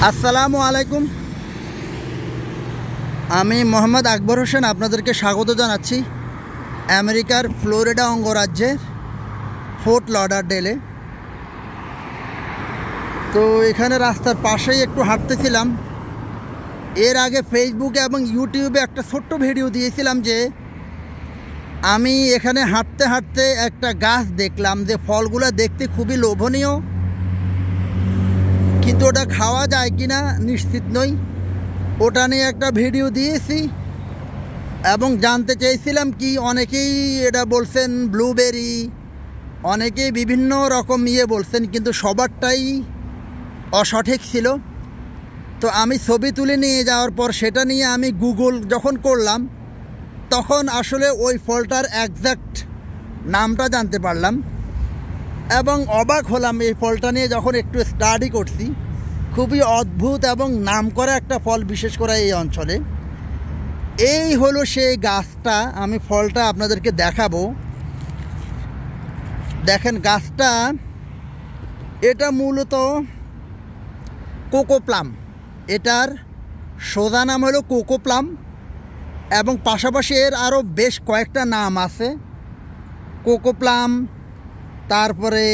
আসসালামু আলাইকুম। আমি মোহাম্মদ আকবর হোসেন আপনাদেরকে স্বাগত জানাচ্ছি আমেরিকার ফ্লোরিডা অঙ্গরাজ্যের ফোর্ট লডারডেলে। তো এখানে রাস্তার পাশেই একটু হাঁটতেছিলাম। এর আগে ফেসবুকে এবং ইউটিউবে একটা ছোট্ট ভিডিও দিয়েছিলাম যে আমি এখানে হাঁটতে হাঁটতে একটা গাছ দেখলাম যে ফলগুলো দেখতে খুবই লোভনীয়, কিন্তু ওটা খাওয়া যায় কি না নিশ্চিত নই। ওটা নিয়ে একটা ভিডিও দিয়েছি এবং জানতে চেয়েছিলাম কি অনেকেই এটা বলছেন ব্লুবেরি, অনেকেই বিভিন্ন রকম বলছেন, কিন্তু সবারটাই অসঠিক ছিল। তো আমি ছবি তুলে নিয়ে যাওয়ার পর সেটা নিয়ে আমি গুগল যখন করলাম তখন আসলে ওই ফলটার একজ্যাক্ট নামটা জানতে পারলাম এবং অবাক হলাম এই ফলটা নিয়ে যখন একটু স্টাডি করছি। খুবই অদ্ভুত এবং নামকরা একটা ফল, বিশেষ করে এই অঞ্চলে। এই হলো সেই গাছটা, আমি ফলটা আপনাদেরকে দেখাবো। দেখেন গাছটা, এটা মূলত কোকো প্লাম। এটার সোজা নাম হলো কোকো প্লাম এবং পাশাপাশি এর আরও বেশ কয়েকটা নাম আছে। কোকো প্লাম, তারপরে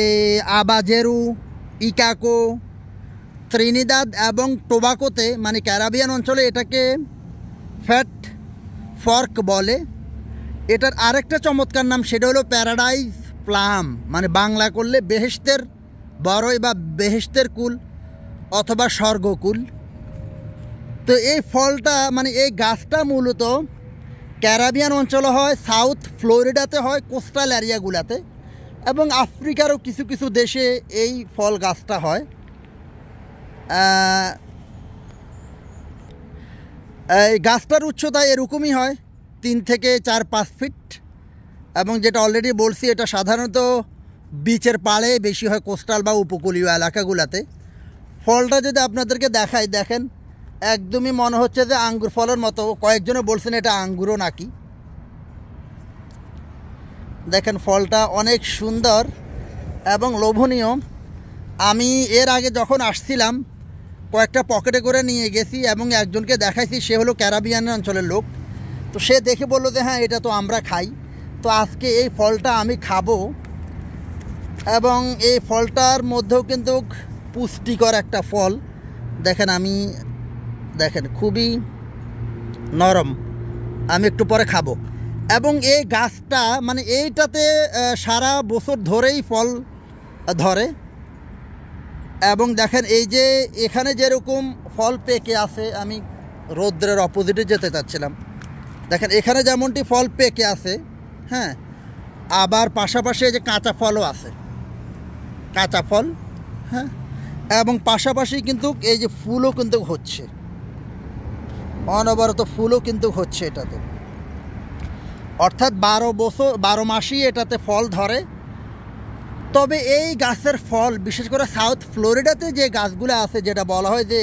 আবাজেরু, ইকাকো। ত্রিনিদাদ এবং টোবাকোতে মানে ক্যারিবিয়ান অঞ্চলে এটাকে ফ্যাট ফর্ক বলে। এটার আরেকটা চমৎকার নাম, সেটা হলো প্যারাডাইজ প্লাম, মানে বাংলা করলে বেহেশতের বড়ই বা বেহেশতের কুল অথবা স্বর্গকুল। তো এই ফলটা মানে এই গাছটা মূলত ক্যারিবিয়ান অঞ্চলে হয়, সাউথ ফ্লোরিডাতে হয়, কোস্টাল এরিয়াগুলোতে, এবং আফ্রিকারও কিছু কিছু দেশে এই ফল গাছটা হয়। এই গাছটার উচ্চতা এরকমই হয় 3 থেকে 4-5 ফিট, এবং যেটা অলরেডি বলছি এটা সাধারণত বিচের পাড়ে বেশি হয়, কোস্টাল বা উপকূলীয় এলাকাগুলোতে। ফলটা যদি আপনাদেরকে দেখাই, দেখেন একদমই মনে হচ্ছে যে আঙ্গুর ফলের মতো। কয়েকজনে বলছেন এটা আঙ্গুরও নাকি। দেখেন ফলটা অনেক সুন্দর এবং লোভনীয়। আমি এর আগে যখন আসছিলাম কয়েকটা পকেটে করে নিয়ে গেছি এবং একজনকে দেখাইছি, সে হলো ক্যারিবিয়ান অঞ্চলের লোক। তো সে দেখে বললো যে হ্যাঁ এটা তো আমরা খাই। তো আজকে এই ফলটা আমি খাবো এবং এই ফলটার মধ্যেও কিন্তু পুষ্টিকর একটা ফল। দেখেন দেখেন খুবই নরম, আমি একটু পরে খাবো। এবং এই গাছটা মানে এইটাতে সারা বছর ধরেই ফল ধরে। এবং দেখেন এই যে এখানে যেরকম ফল পেকে আছে, আমি রৌদ্রের অপোজিটে যেতে চাচ্ছিলাম, দেখেন এখানে যেমনটি ফল পেকে আছে, হ্যাঁ, আবার পাশাপাশি এই যে কাঁচা ফলও আছে, কাঁচা ফল, হ্যাঁ, এবং পাশাপাশি কিন্তু এই যে ফুলও কিন্তু হচ্ছে, অনবরত ফুলও কিন্তু হচ্ছে এটাতে। অর্থাৎ 12 মাসই এটাতে ফল ধরে। তবে এই গাছের ফল বিশেষ করে সাউথ ফ্লোরিডাতে যে গাছগুলো আছে, যেটা বলা হয় যে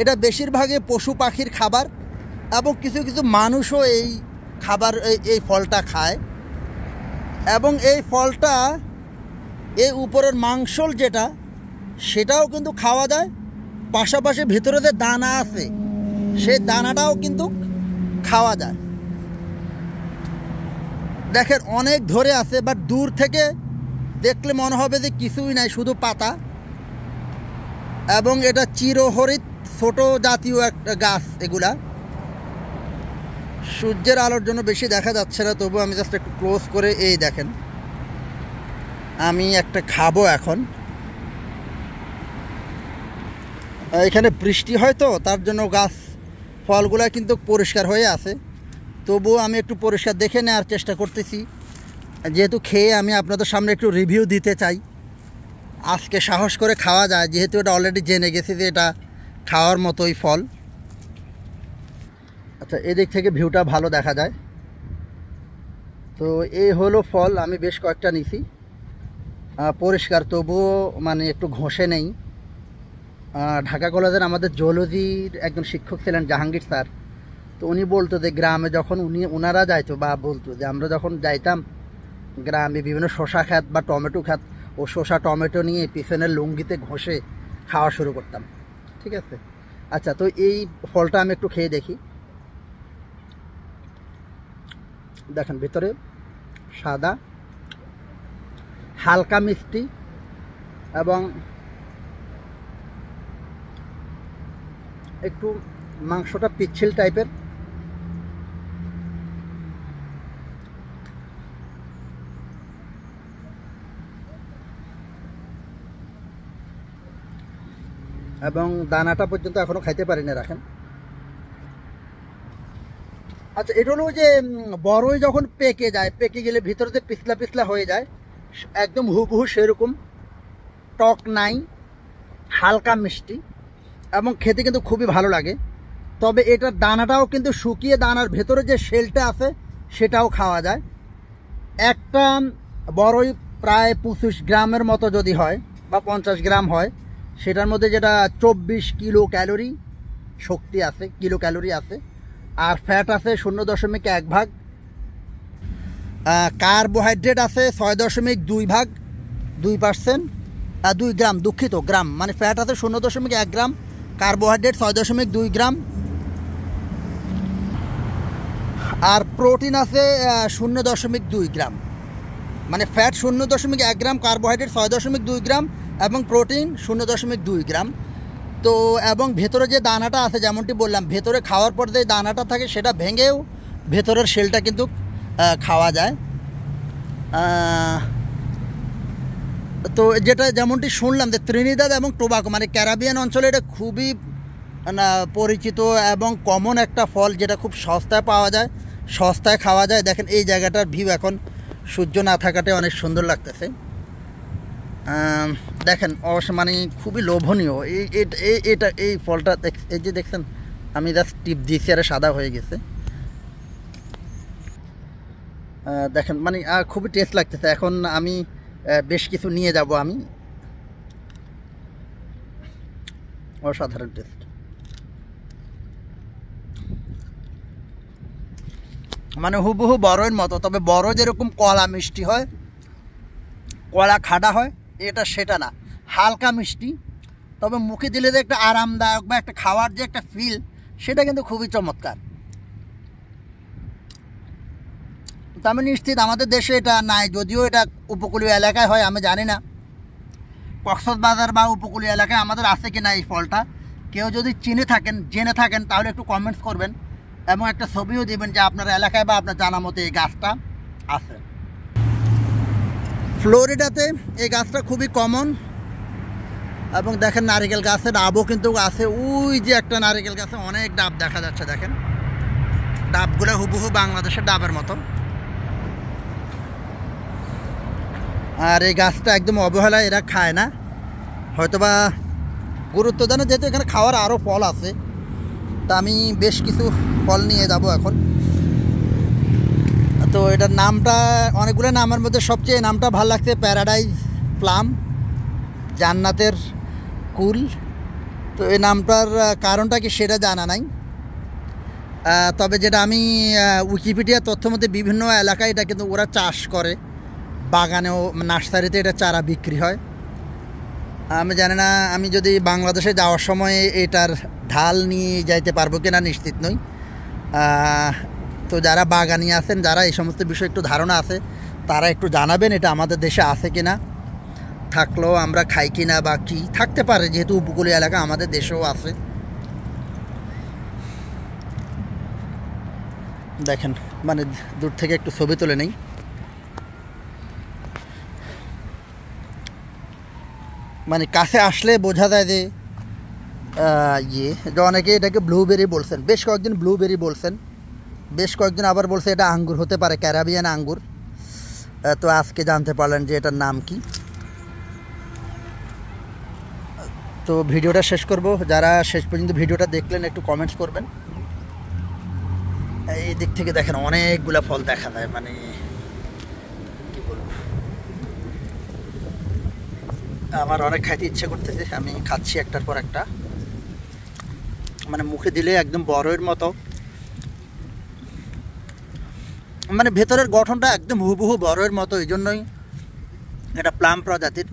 এটা বেশিরভাগই পশু পাখির খাবার, এবং কিছু কিছু মানুষও এই খাবার এই ফলটা খায়। এবং এই ফলটা এই উপরের মাংসল যেটা, সেটাও কিন্তু খাওয়া যায়। পাশাপাশি ভিতরে যে দানা আছে সেই দানাটাও কিন্তু খাওয়া যায়। দেখেন অনেক ধরে আছে, বাট দূর থেকে দেখলে মনে হবে যে কিছুই নাই, শুধু পাতা। এবং এটা চিরহরিৎ ছোট জাতীয় একটা গাছ। এগুলা সূর্যের আলোর জন্য বেশি দেখা যাচ্ছে না, তবু আমি জাস্ট একটু ক্লোজ করে এই দেখেন আমি একটা খাবো এখন। এখানে বৃষ্টি হয় তো তার জন্য গাছ ফলগুলা কিন্তু পরিষ্কার হয়ে আছে, তবুও আমি একটু পরিষ্কার দেখে নেওয়ার চেষ্টা করতেছি, যেহেতু খেয়ে আমি আপনাদের সামনে একটু রিভিউ দিতে চাই। আজকে সাহস করে খাওয়া যায়, যেহেতু এটা অলরেডি জেনে গেছি যে এটা খাওয়ার মতোই ফল। আচ্ছা, এদিক থেকে ভিউটা ভালো দেখা যায়। তো এই হলো ফল, আমি বেশ কয়েকটা নিছি, পরিষ্কার, তবুও মানে একটু ঘষে নেই। ঢাকা কলেজের আমাদের জুলজির একজন শিক্ষক ছিলেন জাহাঙ্গীর স্যার। তো উনি বলতো যে গ্রামে যখন ওনারা যাইতো বা বলতো যে আমরা যখন যাইতাম গ্রামে বিভিন্ন শসা খাত বা টমেটো খাত, ও শসা টমেটো নিয়ে পিছনের লুঙ্গিতে ঘষে খাওয়া শুরু করতাম। ঠিক আছে। আচ্ছা, তো এই ফলটা আমি একটু খেয়ে দেখি। দেখেন ভিতরে সাদা, হালকা মিষ্টি এবং একটু মাংসটা পিচ্ছিল টাইপের। এবং দানাটা পর্যন্ত এখনো খাইতে পারি না, রাখেন। আচ্ছা, এটা হলো যে বড়ই যখন পেকে যায়, পেকে গেলে ভিতরে পিছলা পিছলা হয়ে যায়, একদম হুবহু সেরকম, টক নাই, হালকা মিষ্টি এবং খেতে কিন্তু খুবই ভালো লাগে। তবে এটার দানাটাও কিন্তু শুকিয়ে দানার ভেতরে যে শেলটা আছে সেটাও খাওয়া যায়। একটা বড়ই প্রায় 25 গ্রামের মতো যদি হয় বা 50 গ্রাম হয়, সেটার মধ্যে যেটা 24 কিলো ক্যালোরি শক্তি আছে, কিলো ক্যালোরি আছে, আর ফ্যাট আছে 0.1 ভাগ, কার্বোহাইড্রেট আছে 6.2 ভাগ, 2%, 2 গ্রাম, দুঃখিত গ্রাম, মানে ফ্যাট আছে 0.1 গ্রাম, কার্বোহাইড্রেট 6.2 গ্রাম, আর প্রোটিন আছে 0.2 গ্রাম। মানে ফ্যাট 0.1 গ্রাম, কার্বোহাইড্রেট 6.2 গ্রাম এবং প্রোটিন 0.2 গ্রাম। তো এবং ভেতরে যে দানাটা আছে, যেমনটি বললাম, ভেতরে খাওয়ার পর যে দানাটা থাকে সেটা ভেঙেও ভেতরের শেলটা কিন্তু খাওয়া যায়। তো যেটা যেমনটি শুনলাম যে ত্রিনিদাদ এবং টোবাকো মানে ক্যারিবিয়ান অঞ্চলে এটা খুবই পরিচিত এবং কমন একটা ফল, যেটা খুব সস্তায় পাওয়া যায়, সস্তায় খাওয়া যায়। দেখেন এই জায়গাটার ভিউ এখন সূর্য না থাকাতে অনেক সুন্দর লাগতেছে। দেখেন অবশ্য মানে খুবই লোভনীয় এটা এই ফলটা। এই যে দেখছেন, আমি জাস্ট টিপ দিয়েছি আর সাদা হয়ে গেছে। দেখেন মানে খুবই টেস্ট লাগতেছে। এখন আমি বেশ কিছু নিয়ে যাব আমি, অসাধারণ টেস্ট। মানে হুবহু বড়ের মতো, তবে বড় যেরকম কলা মিষ্টি হয়, কলা খাড়া হয়, এটা সেটা না, হালকা মিষ্টি। তবে মুখে দিলে যে একটা আরামদায়ক বা একটা খাওয়ার যে একটা ফিল, সেটা কিন্তু খুবই চমৎকার। তো আমি নিশ্চিত আমাদের দেশে এটা নাই, যদিও এটা উপকূলীয় এলাকায় হয়, আমি জানি না কক্সবাজার বা উপকূলীয় এলাকায় আমাদের আছে কি না এই ফলটা। কেউ যদি জেনে থাকেন তাহলে একটু কমেন্টস করবেন এবং একটা ছবিও দিবেন যে আপনার এলাকায় বা আপনার জানা মতো এই গাছটা আছে। ফ্লোরিডাতে এই গাছটা খুবই কমন। এবং দেখেন নারিকেল গাছের ডাবও কিন্তু আছে, ওই যে একটা নারিকেল গাছে অনেক ডাব দেখা যাচ্ছে, দেখেন ডাবগুলো হুবহু বাংলাদেশের ডাবের মতো। আর এই গাছটা একদম অবহেলায় এরা খায় না, হয়তোবা গুরুত্ব দেয় না, যেহেতু এখানে খাওয়ার আরও ফল আছে। তা আমি বেশ কিছু ফল নিয়ে যাব এখন। তো এটার নামটা, অনেকগুলো নামের মধ্যে সবচেয়ে নামটা ভালো লাগছে, প্যারাডাইজ প্লাম, জান্নাতের কুল। তো এই নামটার কারণটা কি সেটা জানা নাই, তবে যেটা আমি উইকিপিডিয়া তথ্য মধ্যে বিভিন্ন এলাকায় এটা কিন্তু ওরা চাষ করে, বাগানেও নার্সারিতে এটা চারা বিক্রি হয়। আমি জানি না, আমি যদি বাংলাদেশে যাওয়ার সময় এটার ঢাল নিয়ে যাইতে পারবো কিনা নিশ্চিত নই। তো যারা বাগানি আছেন, যারা এই সমস্ত বিষয়ে একটু ধারণা আছে, তারা একটু জানাবেন এটা আমাদের দেশে আছে কিনা, থাকলেও আমরা খাই কিনা বা কি, থাকতে পারে যেহেতু উপকূলীয় এলাকা আমাদের দেশেও আছে। দেখেন মানে দূর থেকে একটু ছবি তুলে নেই। মানে কাছে আসলে বোঝা যায় যে অনেকে এটাকে ব্লুবেরি বলছেন, বেশ কয়েকদিন ব্লুবেরি বলছেন, বেশ কয়েকদিন আবার বলছে এটা আঙ্গুর হতে পারে, ক্যারিবিয়ান আঙ্গুর। তো আজকে জানতে পারলেন যে এটার নাম কি। তো ভিডিওটা শেষ করব, যারা শেষ পর্যন্ত ভিডিওটা দেখলেন একটু কমেন্টস করবেন। এই দিক থেকে দেখেন অনেকগুলা ফল দেখা যায়, মানে কি বলবো, আমার অনেক খাইতে ইচ্ছে করতেছে, আমি খাচ্ছি একটার পর একটা। মানে মুখে দিলে একদম বড়ের মতো, মানে ভেতরের গঠনটা একদম হুবহু বড়ের মতো, এই জন্যই এটা প্লাম প্রজাতির।